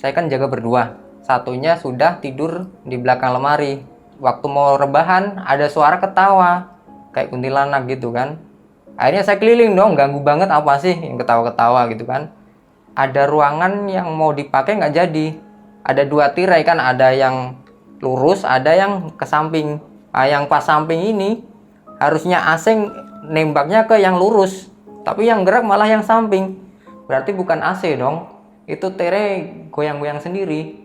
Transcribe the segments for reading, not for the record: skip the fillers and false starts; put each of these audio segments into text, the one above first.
Saya kan jaga berdua. Satunya sudah tidur di belakang lemari. Waktu mau rebahan, ada suara ketawa. Kayak kuntilanak gitu kan. Akhirnya saya keliling dong, ganggu banget apa sih yang ketawa-ketawa gitu kan. Ada ruangan yang mau dipakai nggak jadi. Ada dua tirai kan, ada yang lurus, ada yang ke samping. Nah, yang pas samping ini harusnya asing nembaknya ke yang lurus, tapi yang gerak malah yang samping. Berarti bukan AC dong, itu tirai goyang-goyang sendiri.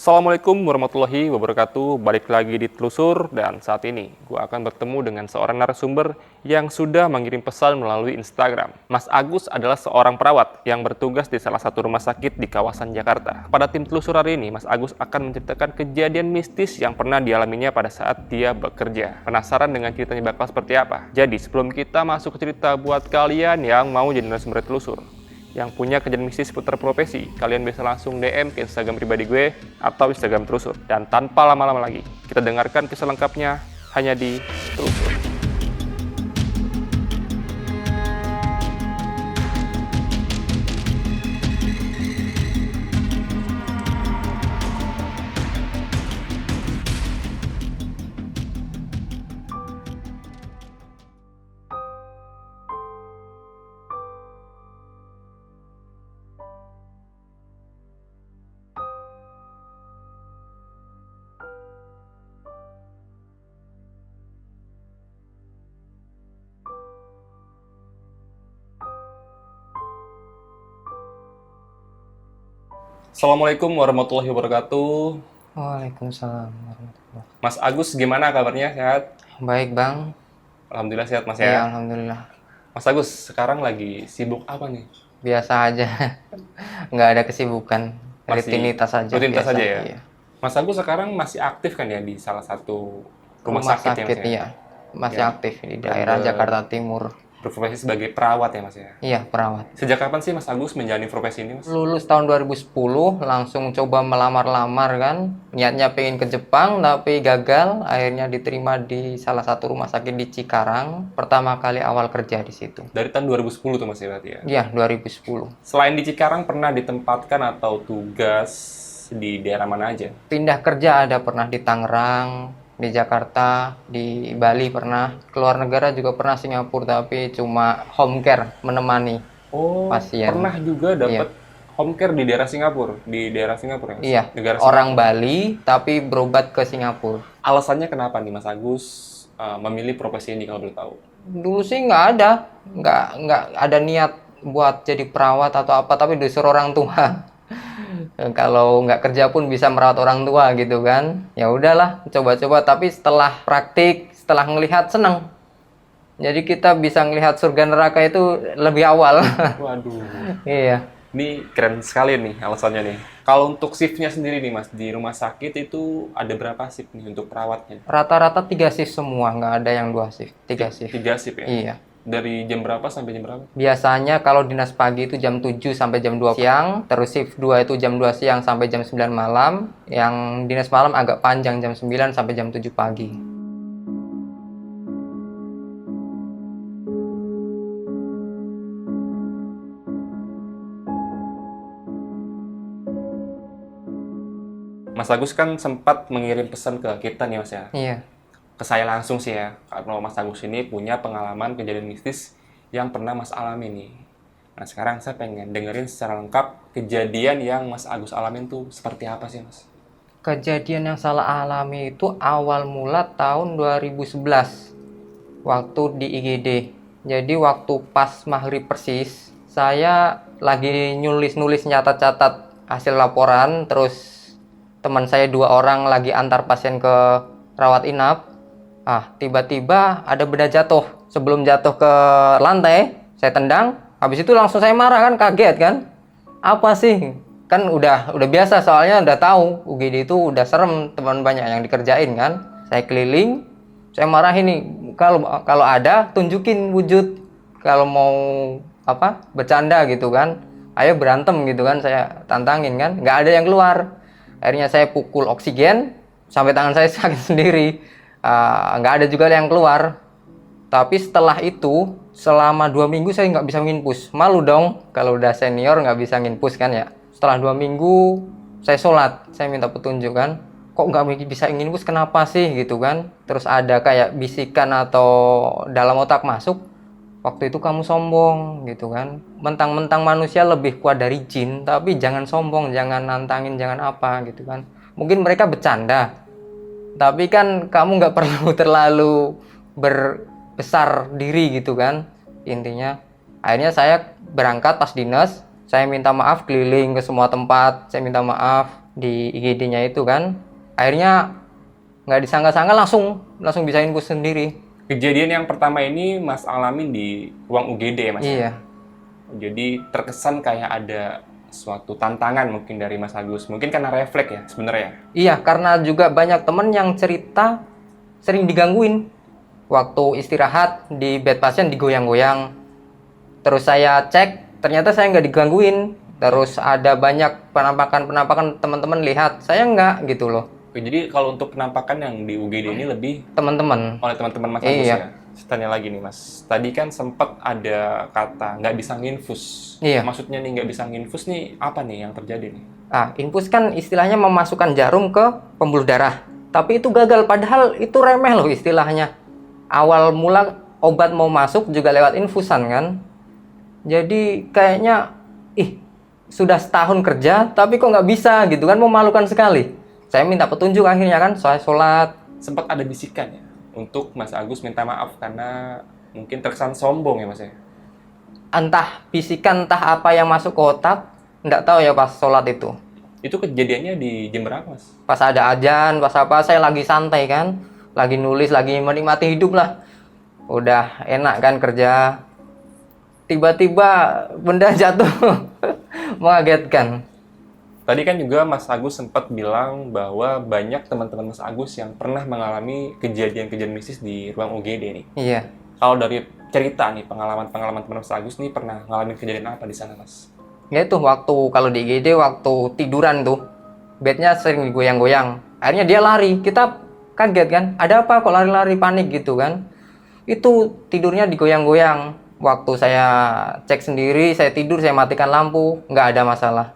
Assalamualaikum warahmatullahi wabarakatuh. Balik lagi di Telusur, dan saat ini gue akan bertemu dengan seorang narasumber yang sudah mengirim pesan melalui Instagram. Mas Agus adalah seorang perawat yang bertugas di salah satu rumah sakit di kawasan Jakarta. Pada tim Telusur hari ini, Mas Agus akan menceritakan kejadian mistis yang pernah dialaminya pada saat dia bekerja. Penasaran dengan ceritanya bakal seperti apa? Jadi sebelum kita masuk ke cerita, buat kalian yang mau jadi narasumber Telusur, yang punya kejadian mistis seputar profesi, kalian bisa langsung DM ke Instagram pribadi gue atau Instagram Telusur. Dan tanpa lama-lama lagi, kita dengarkan kisah lengkapnya hanya di Telusur. Assalamualaikum warahmatullahi wabarakatuh. Waalaikumsalam warahmatullahi. Mas Agus, gimana kabarnya? Sehat? Baik bang. Alhamdulillah sehat Mas Iya, ya. alhamdulillah. Mas Agus, sekarang lagi sibuk apa nih? Biasa aja. Nggak ada kesibukan. Rutinitas aja. Rutinitas biasa. aja ya? Iya. Mas Agus sekarang masih aktif kan ya di salah satu rumah sakit ya Mas ya? Iya, masih Ya. aktif di daerah Jakarta Timur. Berprofesi sebagai perawat ya Mas ya? Iya, perawat. Sejak kapan sih Mas Agus menjalani profesi ini Mas? Lulus tahun 2010, langsung coba melamar-lamar kan. Niatnya pengen ke Jepang, tapi gagal. Akhirnya diterima di salah satu rumah sakit di Cikarang. Pertama kali awal kerja di situ. Dari tahun 2010 tuh Mas ya berarti ya? Iya, 2010. Selain di Cikarang, pernah ditempatkan atau tugas di daerah mana aja? Pindah kerja ada pernah di Tangerang, di Jakarta, di Bali pernah. Keluar negara juga pernah, Singapura, tapi cuma home care, menemani. Oh, Pasien. pernah juga dapat home care di daerah Singapura? Di daerah Singapura ya? Iya, Negara orang Singapura. Bali, tapi berobat ke Singapura. Alasannya kenapa nih Mas Agus memilih profesi ini kalau boleh tahu? Dulu sih nggak ada niat buat jadi perawat atau apa, tapi disuruh orang tua. Kalau nggak kerja pun bisa merawat orang tua gitu kan. Ya udahlah, coba-coba. Tapi setelah praktik, setelah ngelihat, seneng. Jadi kita bisa ngelihat surga neraka itu lebih awal. Waduh, Iya. ini keren sekali nih alasannya nih. Kalau untuk shiftnya sendiri nih Mas, di rumah sakit itu ada berapa shift nih untuk perawatnya? Rata-rata 3 shift semua, nggak ada yang 2 shift. 3 shift. 3 shift ya? Iya. Dari jam berapa sampai jam berapa? Biasanya kalau dinas pagi itu jam 7 sampai jam 2 siang, terus shift 2 itu jam 2 siang sampai jam 9 malam, yang dinas malam agak panjang jam 9 sampai jam 7 pagi. Mas Agus kan sempat mengirim pesan ke kita nih Mas ya. Iya. Ke saya langsung sih ya, karena Mas Agus ini punya pengalaman kejadian mistis yang pernah Mas alami nih. Nah sekarang saya pengen dengerin secara lengkap kejadian yang Mas Agus alamin tuh seperti apa sih Mas? Kejadian yang salah alami itu awal mula tahun 2011, waktu di IGD. Jadi waktu pas maghrib persis, saya lagi nulis-nulis, nyatat-catat hasil laporan, terus teman saya 2 orang lagi antar pasien ke rawat inap. Tiba-tiba ada benda jatuh. Sebelum jatuh ke lantai, saya tendang. Habis itu langsung saya marah kan, kaget kan. Apa sih? Kan udah biasa, soalnya udah tahu UGD itu udah serem, teman banyak yang dikerjain kan. Saya keliling, saya marahin nih, kalau ada tunjukin wujud. Kalau mau bercanda gitu kan, ayo berantem gitu kan, saya tantangin kan, nggak ada yang keluar. Akhirnya saya pukul oksigen sampai tangan saya sakit sendiri. Nggak ada juga yang keluar. Tapi setelah itu selama 2 minggu saya nggak bisa nginpus. Malu dong kalau udah senior nggak bisa nginpus kan ya. Setelah 2 minggu saya sholat, saya minta petunjuk kan, kok nggak bisa nginpus, kenapa sih gitu kan. Terus ada kayak bisikan atau dalam otak masuk, waktu itu kamu sombong gitu kan, mentang-mentang manusia lebih kuat dari jin, tapi jangan sombong, jangan nantangin, jangan apa gitu kan. Mungkin mereka bercanda, tapi kan kamu nggak perlu terlalu berbesar diri gitu kan, intinya. Akhirnya saya berangkat pas dinas, saya minta maaf keliling ke semua tempat, saya minta maaf di IGD-nya itu kan. Akhirnya nggak disangka-sangka langsung bisa infus sendiri. Kejadian yang pertama ini Mas alamin di ruang UGD ya Mas? Iya. Jadi terkesan kayak ada suatu tantangan mungkin dari Mas Agus. Mungkin karena refleks ya sebenarnya. Iya, karena juga banyak temen yang cerita sering digangguin. Waktu istirahat di bed pasien digoyang-goyang. Terus saya cek, ternyata saya nggak digangguin. Terus ada banyak penampakan teman-teman lihat, saya nggak gitu loh. Oke, jadi kalau untuk penampakan yang di UGD ini lebih Teman-teman. oleh teman-teman Mas Agus Iya. ya. Saya tanya lagi nih Mas, tadi kan sempat ada kata nggak bisa nginfus. Iya. Maksudnya nih nggak bisa nginfus nih apa nih yang terjadi nih? Infus kan istilahnya memasukkan jarum ke pembuluh darah. Tapi itu gagal, padahal itu remeh loh istilahnya. Awal mula obat mau masuk juga lewat infusan kan. Jadi kayaknya, sudah setahun kerja, tapi kok nggak bisa gitu kan, memalukan sekali. Saya minta petunjuk akhirnya kan, saya sholat. Sempat ada bisikan ya untuk Mas Agus minta maaf karena mungkin terkesan sombong ya Mas ya? Entah bisikan, entah apa yang masuk ke otak, nggak tahu ya pas sholat itu. Itu kejadiannya di jam berapa Mas? Pas ada ajan, pas apa, saya lagi santai kan, lagi nulis, lagi menikmati hidup lah. Udah enak kan kerja. Tiba-tiba benda jatuh, mengagetkan. Tadi kan juga Mas Agus sempat bilang bahwa banyak teman-teman Mas Agus yang pernah mengalami kejadian-kejadian mistis di ruang UGD nih. Iya. Kalau dari cerita nih, pengalaman-pengalaman teman Mas Agus nih pernah ngalamin kejadian apa di sana Mas? Ya itu waktu kalau di IGD waktu tiduran tuh, bednya sering digoyang-goyang. Akhirnya dia lari, kita kaget kan, ada apa kok lari-lari, panik gitu kan. Itu tidurnya digoyang-goyang. Waktu saya cek sendiri, saya tidur, saya matikan lampu, nggak ada masalah.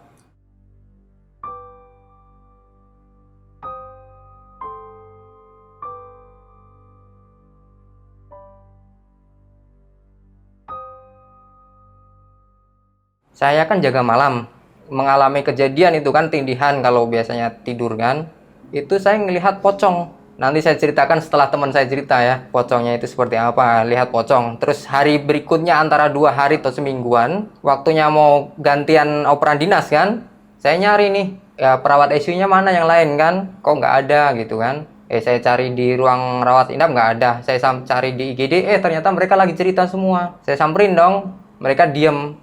Saya kan jaga malam, mengalami kejadian itu kan tindihan kalau biasanya tidur kan. Itu saya ngelihat pocong. Nanti saya ceritakan setelah teman saya cerita ya, pocongnya itu seperti apa, lihat pocong. Terus hari berikutnya antara 2 hari atau semingguan, waktunya mau gantian operan dinas kan, saya nyari nih, ya perawat ICU-nya mana yang lain kan, kok nggak ada gitu kan. Saya cari di ruang rawat inap nggak ada, saya cari di IGD, ternyata mereka lagi cerita semua. Saya samperin dong, mereka diem.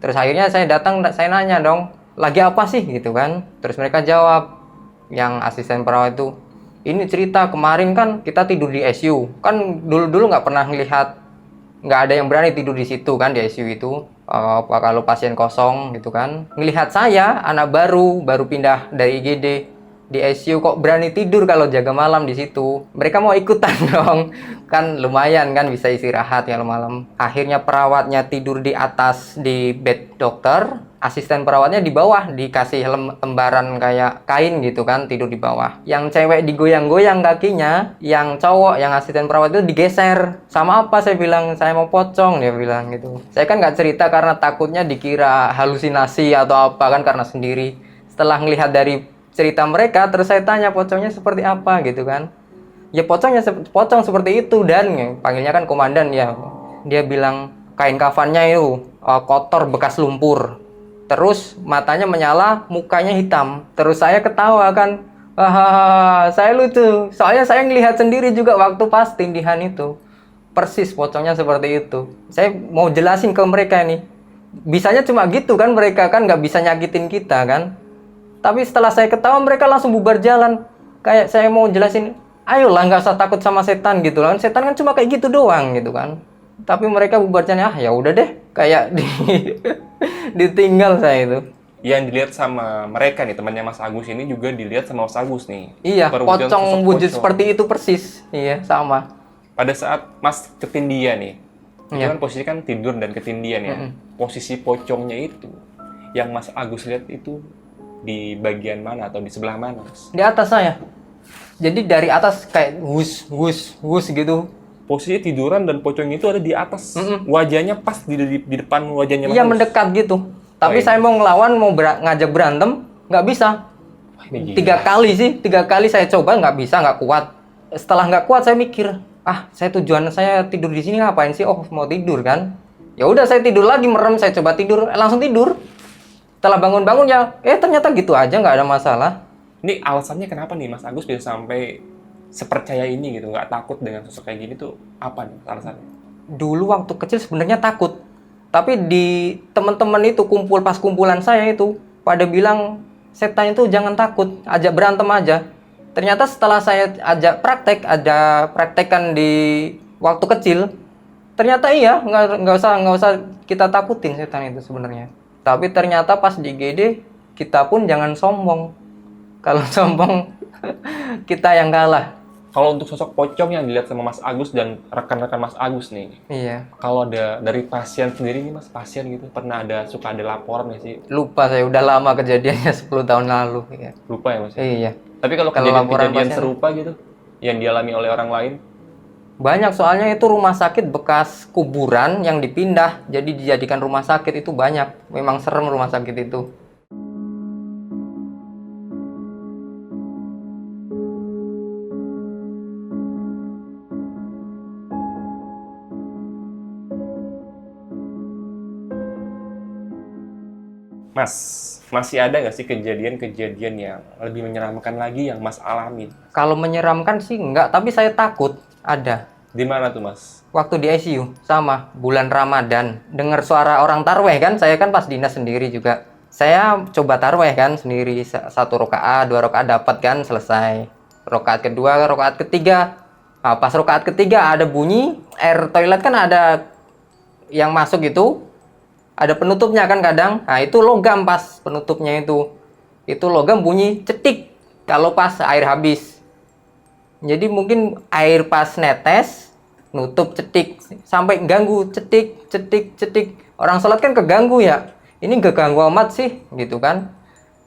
Terus akhirnya saya datang, saya nanya dong, lagi apa sih gitu kan. Terus mereka jawab, yang asisten perawat itu, ini cerita kemarin kan kita tidur di ICU. Kan dulu nggak pernah ngelihat, nggak ada yang berani tidur di situ kan, di ICU itu. Kalau pasien kosong gitu kan. Ngelihat saya, anak baru pindah dari IGD, di ICU kok berani tidur kalau jaga malam di situ. Mereka mau ikutan dong. Kan lumayan kan bisa istirahat kalau malam. Akhirnya perawatnya tidur di atas di bed dokter, asisten perawatnya di bawah dikasih lembaran kayak kain gitu kan, tidur di bawah. Yang cewek digoyang-goyang kakinya, yang cowok yang asisten perawat itu digeser. Sama apa saya bilang, saya mau pocong, dia bilang gitu. Saya kan nggak cerita karena takutnya dikira halusinasi atau apa kan, karena sendiri. Setelah ngelihat dari cerita mereka, terus saya tanya pocongnya seperti apa gitu kan. Ya pocong seperti itu, dan panggilnya kan komandan ya. Dia bilang kain kafannya itu kotor bekas lumpur. Terus matanya menyala, mukanya hitam. Terus saya ketawa kan. Saya lucu. Soalnya saya ngelihat sendiri juga waktu pas tindihan itu. Persis pocongnya seperti itu. Saya mau jelasin ke mereka ini. Bisanya cuma gitu kan, mereka kan nggak bisa nyakitin kita kan. Tapi setelah saya ketawa, mereka langsung bubar jalan. Kayak saya mau jelasin, ayolah nggak usah takut sama setan gitu kan. Setan kan cuma kayak gitu doang gitu kan. Tapi mereka bubar jalan, ya udah deh. kayak ditinggal saya itu. Yang dilihat sama mereka nih, temannya Mas Agus ini juga dilihat sama Mas Agus nih. Iya, Perwujudan pocong sosok wujud pocong. seperti itu persis. Iya, sama. Pada saat Mas ketindian nih, itu Iya. kan posisi kan tidur dan ketindian ya. Posisi pocongnya itu, yang Mas Agus lihat itu di bagian mana atau di sebelah mana, Mas? Di atas saya. Jadi dari atas kayak wus wus wus gitu. Posisi tiduran dan pocong itu ada di atas. Wajahnya pas di depan wajahnya Mas Iya, Agus. mendekat gitu. Tapi iya. saya mau ngelawan, mau ngajak berantem, nggak bisa. Wah, ini gila. 3 kali sih, 3 kali saya coba, nggak bisa, nggak kuat. Setelah nggak kuat saya mikir, saya tujuan saya tidur di sini ngapain sih? Oh, mau tidur kan? Ya udah, saya tidur lagi, merem, saya coba tidur, langsung tidur. Setelah bangun-bangun ya, ternyata gitu aja, nggak ada masalah. Ini alasannya kenapa nih Mas Agus bisa sampai sepercaya ini gitu, nggak takut dengan sosok kayak gini tuh apa nih alasannya? Dulu waktu kecil sebenarnya takut, tapi di teman-teman itu pas kumpulan saya itu pada bilang setan itu jangan takut, ajak berantem aja. Ternyata setelah saya ajak praktekkan di waktu kecil, ternyata iya, nggak usah kita takutin setan itu sebenarnya. Tapi ternyata pas di GD kita pun jangan sombong. Kalau sombong kita yang kalah. Kalau untuk sosok pocong yang dilihat sama Mas Agus dan rekan-rekan Mas Agus nih, Iya. kalau ada dari pasien sendiri nih Mas, pasien gitu, suka ada laporan nggak sih? Lupa saya, udah lama kejadiannya 10 tahun lalu. Ya. Lupa ya Mas? Iya. Tapi kalau Kalau laporan kejadian-kejadian pasien- serupa gitu, yang dialami oleh orang lain, Banyak, soalnya itu rumah sakit bekas kuburan yang dipindah, jadi dijadikan rumah sakit itu banyak. Memang serem rumah sakit itu. Mas, masih ada nggak sih kejadian-kejadian yang lebih menyeramkan lagi yang Mas alamin? Kalau menyeramkan sih enggak, tapi saya takut ada. Di mana tuh Mas? Waktu di ICU, sama bulan Ramadan, dengar suara orang tarweh kan, saya kan pas dinas sendiri juga. Saya coba tarweh kan sendiri, 1 rakaat, 2 rakaat dapat kan, selesai. Rakaat kedua, rakaat ketiga. Nah, pas rakaat ketiga ada bunyi, air toilet kan ada yang masuk itu, ada penutupnya kan kadang. Nah, itu logam pas penutupnya itu. Itu logam bunyi cetik kalau pas air habis. Jadi mungkin air pas netes nutup cetik sampai ganggu cetik cetik cetik. Orang sholat kan keganggu ya. Ini gak ganggu amat sih gitu kan.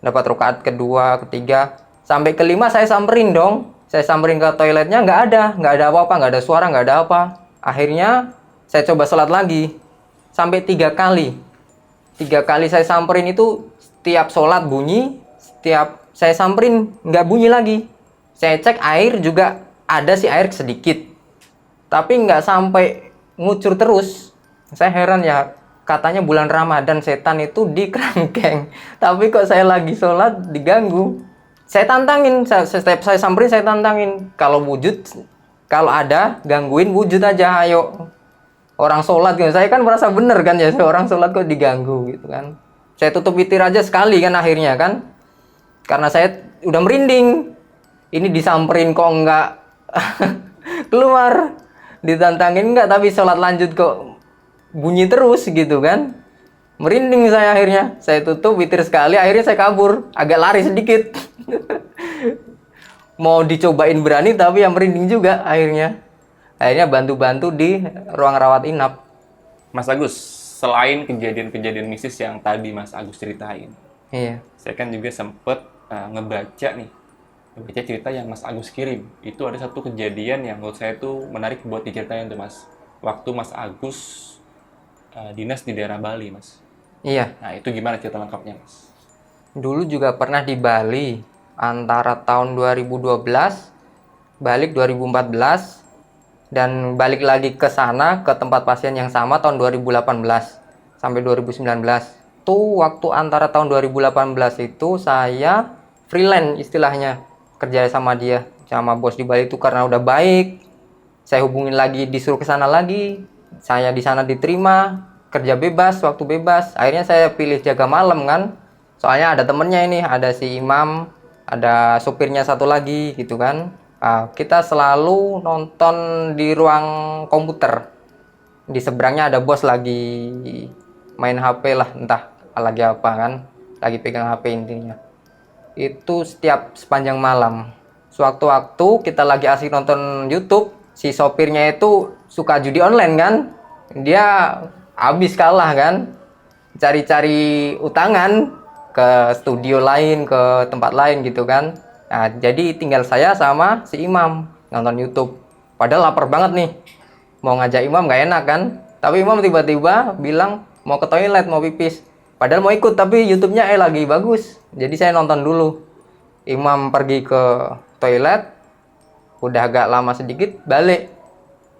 Dapat rakaat kedua, ketiga, sampai kelima saya samperin dong. Saya samperin ke toiletnya, nggak ada apa-apa, nggak ada suara, nggak ada apa. Akhirnya saya coba sholat lagi sampai 3 kali. 3 kali saya samperin itu, setiap sholat bunyi, setiap saya samperin nggak bunyi lagi. Saya cek air juga ada sih air sedikit, tapi nggak sampai ngucur terus. Saya heran ya, katanya bulan Ramadan setan itu di kerangkeng, tapi kok saya lagi sholat diganggu. Saya tantangin, setiap saya samperin saya tantangin. Kalau wujud, kalau ada gangguin wujud aja, ayo. Orang sholat gitu, saya kan merasa bener kan ya, orang sholat kok diganggu gitu kan. Saya tutup witir aja sekali kan akhirnya kan, karena saya udah merinding. Ini disamperin kok enggak keluar, ditantangin enggak, tapi sholat lanjut kok bunyi terus gitu kan. Merinding saya akhirnya, saya tutup witir sekali, akhirnya saya kabur, agak lari sedikit. Mau dicobain berani tapi yang merinding juga akhirnya. Akhirnya bantu-bantu di ruang rawat inap. Mas Agus, selain kejadian-kejadian mistis yang tadi Mas Agus ceritain, Iya. saya kan juga sempet ngebaca cerita yang Mas Agus kirim. Itu ada satu kejadian yang menurut saya tuh menarik buat diceritain tuh Mas. Waktu Mas Agus dinas di daerah Bali, Mas. Iya. Nah, itu gimana cerita lengkapnya, Mas? Dulu juga pernah di Bali antara tahun 2012 balik 2014 dan balik lagi ke sana ke tempat pasien yang sama tahun 2018 sampai 2019. Tuh waktu antara tahun 2018 itu saya freelance istilahnya, kerja sama dia, sama bos di Bali itu karena udah baik. Saya hubungin lagi, disuruh ke sana lagi. Saya di sana diterima, kerja bebas, waktu bebas. Akhirnya saya pilih jaga malam kan. Soalnya ada temennya ini, ada si Imam, ada sopirnya satu lagi gitu kan. Kita selalu nonton di ruang komputer. Di seberangnya ada bos lagi main HP lah, entah lagi apa kan, lagi pegang HP intinya. Itu setiap sepanjang malam. Sewaktu-waktu kita lagi asik nonton YouTube, si sopirnya itu suka judi online kan. Dia habis kalah kan, cari-cari utangan ke studio lain, ke tempat lain gitu kan. Nah, jadi tinggal saya sama si Imam nonton YouTube. Padahal lapar banget nih. Mau ngajak Imam nggak enak kan. Tapi Imam tiba-tiba bilang mau ke toilet, mau pipis. Padahal mau ikut, tapi YouTube-nya lagi bagus. Jadi saya nonton dulu. Imam pergi ke toilet, udah agak lama sedikit, balik.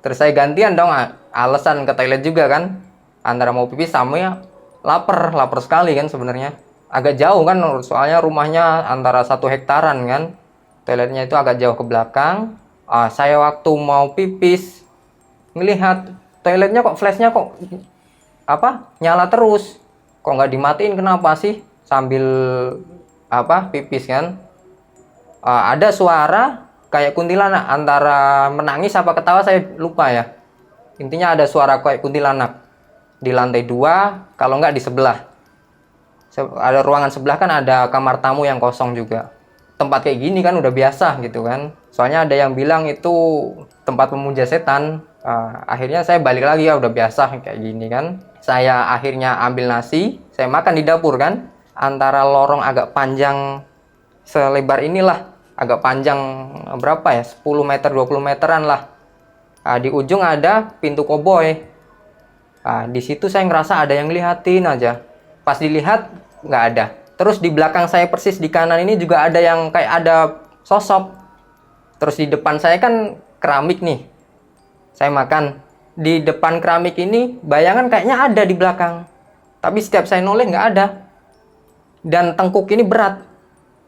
Terus saya gantian dong, alasan ke toilet juga kan. Antara mau pipis sama ya lapar sekali kan sebenarnya. Agak jauh kan, soalnya rumahnya antara 1 hektaran kan. Toiletnya itu agak jauh ke belakang. Saya waktu mau pipis, ngelihat toiletnya kok flashnya kok nyala terus, kok nggak dimatiin, kenapa sih, sambil pipis kan. Ada suara kayak kuntilanak, antara menangis apa ketawa saya lupa ya, intinya ada suara kayak kuntilanak di lantai 2, kalau nggak di sebelah. Ada ruangan sebelah kan, ada kamar tamu yang kosong juga. Tempat kayak gini kan udah biasa gitu kan, soalnya ada yang bilang itu tempat pemuja setan. Akhirnya saya balik lagi, ya udah biasa kayak gini kan. Saya akhirnya ambil nasi, saya makan di dapur kan. Antara lorong agak panjang selebar inilah, agak panjang berapa ya, 10 meter 20 meteran lah. Di ujung ada pintu koboi. Di situ saya ngerasa ada yang lihatin aja. Pas dilihat nggak ada. Terus di belakang saya persis di kanan ini juga ada yang kayak ada sosok. Terus di depan saya kan keramik nih. Saya makan di depan keramik ini, bayangan kayaknya ada di belakang. Tapi setiap saya noleh nggak ada. Dan tengkuk ini berat.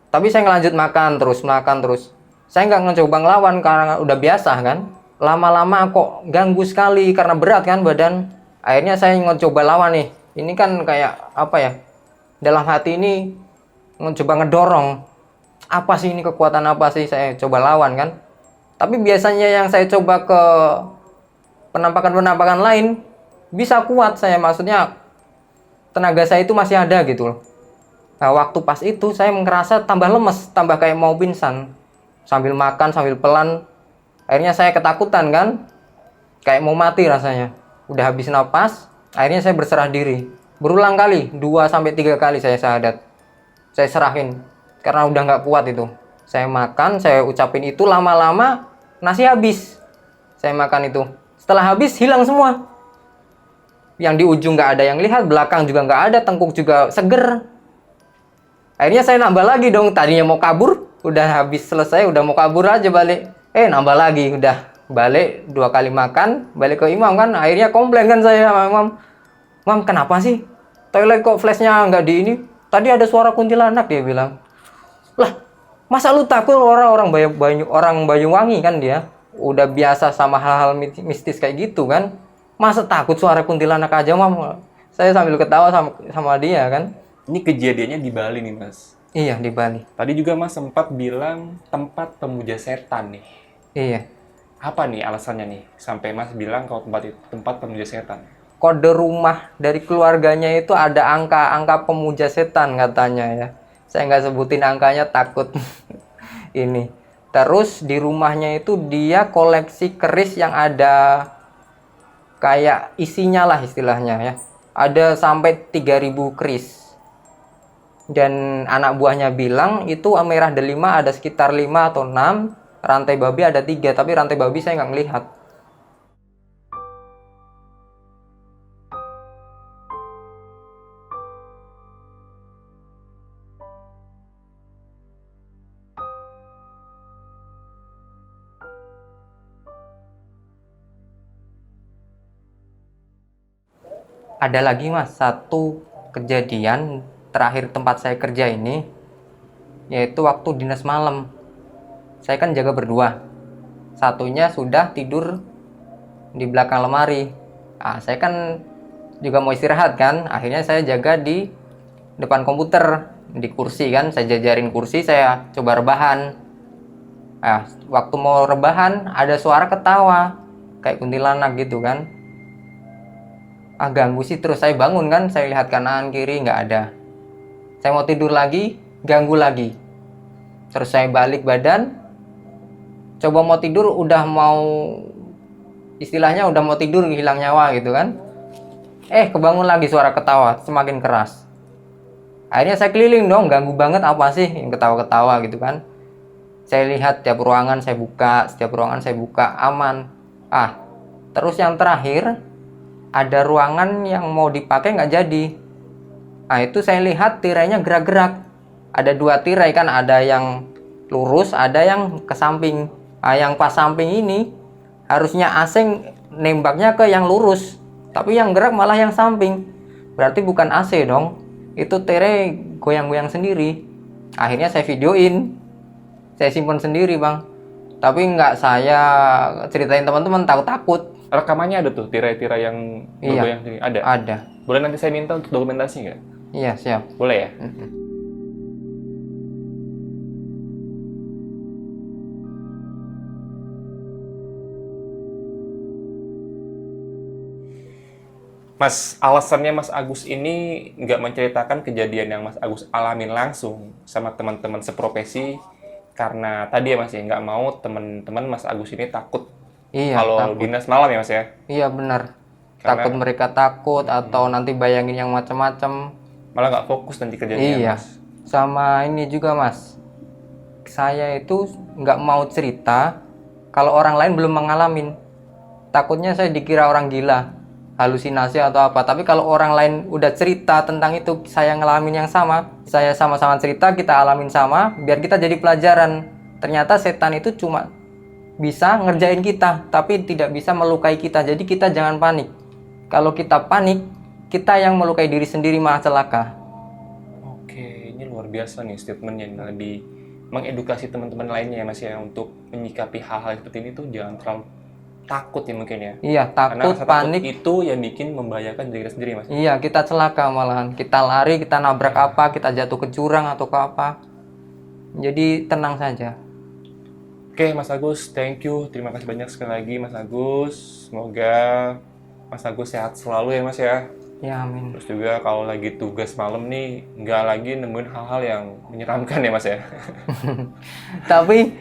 Tapi saya ngelanjut makan terus. Saya nggak ngecoba ngelawan karena udah biasa kan. Lama-lama kok ganggu sekali karena berat kan badan. Akhirnya saya ngecoba lawan nih. Ini kan kayak apa ya? Dalam hati ini ngecoba ngedorong. Apa sih ini, kekuatan apa sih, saya coba lawan kan. Tapi biasanya yang saya coba ke penampakan-penampakan lain bisa kuat saya, maksudnya tenaga saya itu masih ada gitu loh. Nah, waktu pas itu saya ngerasa tambah lemes, tambah kayak mau pingsan. Sambil makan, sambil pelan. Akhirnya saya ketakutan kan. Kayak mau mati rasanya. Udah habis napas, akhirnya saya berserah diri. Berulang kali, 2-3 kali saya syahadat. Saya serahin. Karena udah nggak kuat itu. Saya makan, saya ucapin itu, lama-lama nasi habis. Saya makan itu. Setelah habis, hilang semua. Yang di ujung nggak ada yang lihat, belakang juga nggak ada, tengkuk juga seger. Akhirnya saya nambah lagi dong, tadinya mau kabur, udah habis selesai, udah mau kabur aja balik. Nambah lagi, udah balik 2 kali makan, balik ke Imam kan. Akhirnya komplain kan saya sama Imam. Mam, kenapa sih toilet kok flashnya nggak di ini? Tadi ada suara kuntilanak, dia bilang. Lah, masa lu takut, orang Banyuwangi kan dia. Udah biasa sama hal-hal mistis kayak gitu kan. Masa takut suara kuntilanak aja, Mam? Saya sambil ketawa sama dia kan. Ini kejadiannya di Bali nih, Mas. Iya, di Bali. Tadi juga Mas sempat bilang tempat pemuja setan nih. Iya. Apa nih alasannya nih sampai Mas bilang kalau tempat itu tempat pemuja setan? Kode rumah dari keluarganya itu ada angka pemuja setan katanya ya. Saya nggak sebutin angkanya, takut ini. Terus di rumahnya itu dia koleksi keris yang ada kayak isinya lah istilahnya ya. Ada sampai 3.000 keris. Dan anak buahnya bilang itu merah delima ada sekitar 5 atau 6, rantai babi ada 3, tapi rantai babi saya nggak ngelihat. Ada lagi Mas, satu kejadian terakhir tempat saya kerja ini, yaitu waktu dinas malam. Saya kan jaga berdua, satunya sudah tidur di belakang lemari. Saya kan juga mau istirahat kan, akhirnya saya jaga di depan komputer, di kursi kan, saya jajarin kursi, saya coba rebahan. Waktu mau rebahan ada suara ketawa kayak kuntilanak gitu kan. Ganggu sih, terus saya bangun kan, saya lihat kanan kiri nggak ada. Saya mau tidur lagi, ganggu lagi. Terus saya balik badan, coba mau tidur, udah mau, istilahnya udah mau tidur, hilang nyawa gitu kan. Kebangun lagi suara ketawa, semakin keras. Akhirnya saya keliling dong, ganggu banget apa sih yang ketawa-ketawa gitu kan. Saya lihat setiap ruangan saya buka, aman. Terus yang terakhir, ada ruangan yang mau dipakai nggak jadi. Itu saya lihat tirainya gerak-gerak. Ada 2 tirai kan, ada yang lurus, ada yang ke samping. Yang pas samping ini, harusnya AC nembaknya ke yang lurus. Tapi yang gerak malah yang samping. Berarti bukan AC dong. Itu tirai goyang-goyang sendiri. Akhirnya saya videoin. Saya simpan sendiri bang. Tapi nggak saya ceritain teman-teman, takut-takut. Rekamannya ada tuh tirai-tirai yang Iya, bergoyang sini? Ada? Ada. Boleh nanti saya minta untuk dokumentasi nggak? Iya, siap. Boleh ya? Mas, alasannya Mas Agus ini nggak menceritakan kejadian yang Mas Agus alamin langsung sama teman-teman seprofesi karena tadi ya Mas ya, nggak mau teman-teman Mas Agus ini takut Iya, kalau takut. dinas malam ya Mas ya? Iya benar. Karena- Takut mereka takut atau nanti bayangin yang macam-macam. Malah nggak fokus nanti kerjanya Iya. Mas. Sama ini juga mas. Saya itu nggak mau cerita kalau orang lain belum mengalamin. Takutnya saya dikira orang gila, halusinasi atau apa. Tapi kalau orang lain udah cerita tentang itu, saya ngalamin yang sama, saya sama-sama cerita, kita alamin sama, biar kita jadi pelajaran. Ternyata setan itu cuma bisa ngerjain kita, tapi tidak bisa melukai kita. Jadi kita jangan panik. Kalau kita panik, kita yang melukai diri sendiri, malah celaka. Oke, ini luar biasa nih statementnya. Ini lebih mengedukasi teman-teman lainnya ya Mas ya untuk menyikapi hal-hal seperti ini tuh jangan terlalu takut ya mungkin ya. Iya, Karena takut, rasa panik. takut itu yang bikin membahayakan diri kita sendiri Mas. Iya, kita celaka malahan. Kita lari, kita nabrak apa, kita jatuh ke jurang atau ke apa. Jadi tenang saja. Oke, Mas Agus, thank you. Terima kasih banyak sekali lagi, Mas Agus. Semoga Mas Agus sehat selalu ya, Mas ya. Ya, amin. Terus juga kalau lagi tugas malam nih, nggak lagi nemuin hal-hal yang menyeramkan ya, Mas ya. Tapi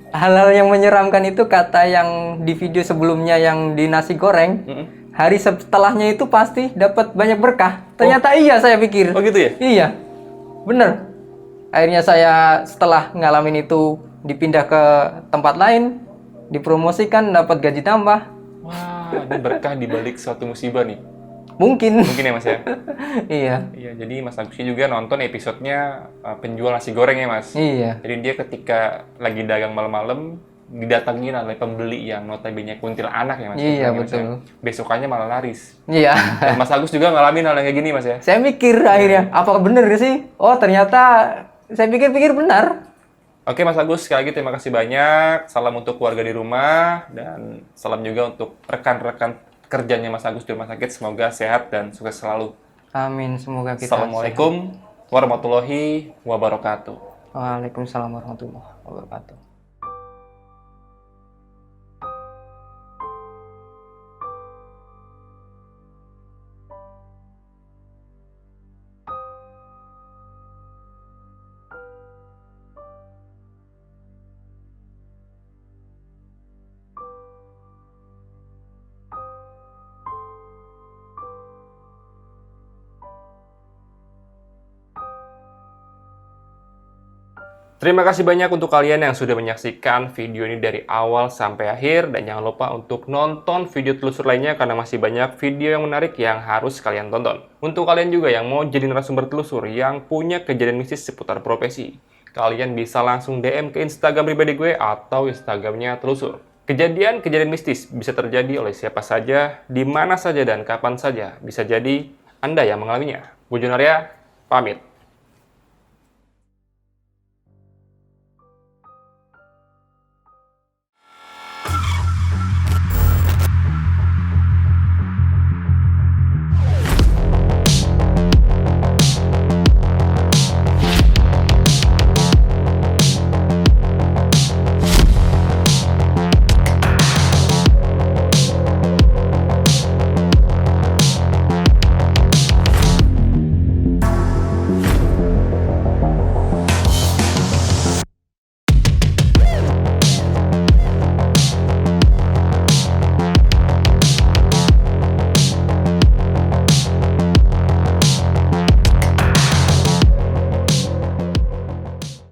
hal-hal yang menyeramkan itu kata yang di video sebelumnya yang di nasi goreng, hari setelahnya itu pasti dapat banyak berkah. Ternyata iya, saya pikir. Oh gitu ya? Iya, bener. Akhirnya saya setelah ngalamin itu dipindah ke tempat lain, dipromosikan, dapat gaji tambah. Wah, ini berkah di balik suatu musibah nih. Mungkin. Mungkin ya, Mas ya. Iya. Iya, jadi Mas Agus juga nonton episodenya penjual nasi goreng ya, Mas. Iya. Jadi dia ketika lagi dagang malam-malam didatengin oleh pembeli yang notabene kuntilanak ya, Mas. Iya, Ya, Mas, betul. ya. Besokannya malah laris. Iya. Dan Mas Agus juga ngalamin hal yang kayak gini, Mas ya. Saya mikir akhirnya, apakah bener sih? Oh, ternyata saya pikir-pikir benar. Oke Mas Agus, sekali lagi terima kasih banyak. Salam untuk keluarga di rumah dan salam juga untuk rekan-rekan kerjanya Mas Agus di rumah sakit. Semoga sehat dan sukses selalu. Amin, semoga kita Assalamualaikum warahmatullahi wabarakatuh. sehat. Waalaikumsalam warahmatullahi wabarakatuh. Terima kasih banyak untuk kalian yang sudah menyaksikan video ini dari awal sampai akhir. Dan jangan lupa untuk nonton video telusur lainnya karena masih banyak video yang menarik yang harus kalian tonton. Untuk kalian juga yang mau jadi narasumber telusur yang punya kejadian mistis seputar profesi, kalian bisa langsung DM ke Instagram pribadi gue atau Instagramnya telusur. Kejadian-kejadian mistis bisa terjadi oleh siapa saja, di mana saja dan kapan saja. Bisa jadi Anda yang mengalaminya. Gue Junaria, pamit.